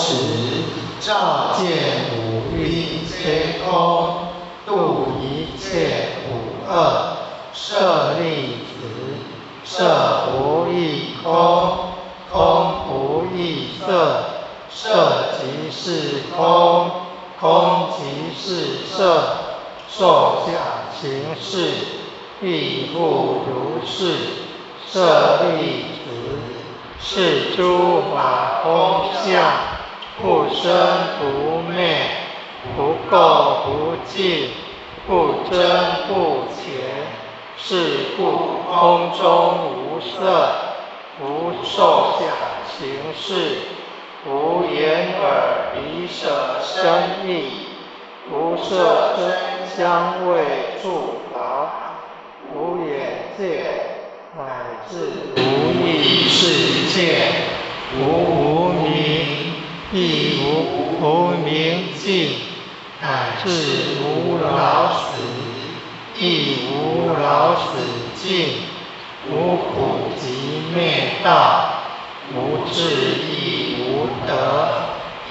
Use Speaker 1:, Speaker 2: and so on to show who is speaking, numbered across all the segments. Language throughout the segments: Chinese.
Speaker 1: 时，照见五蕴皆空，度一切苦厄。舍利子，色不异空，空不异色，色即是空，空即是色，受想行识，亦复如是。舍利子，是诸法空相，不生不灭，不垢不净，不增不减。是故空中无色，无受想行识，无眼耳鼻舌身意，无色声香味触法，无眼界，乃至无意识界，无明，亦无无明尽，乃至无老死，亦无老死尽，无苦集灭道，无智亦无得，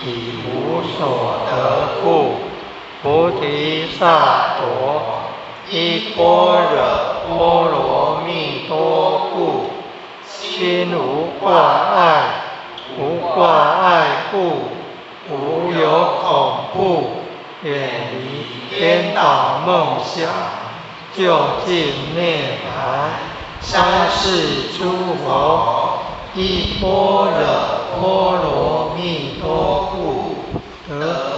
Speaker 1: 以无所得故，菩提萨埵依般若波罗蜜多故，心无挂碍，无挂碍故，无有恐怖，远离颠倒梦想，究竟涅槃。三世诸佛依般若波罗蜜多故，得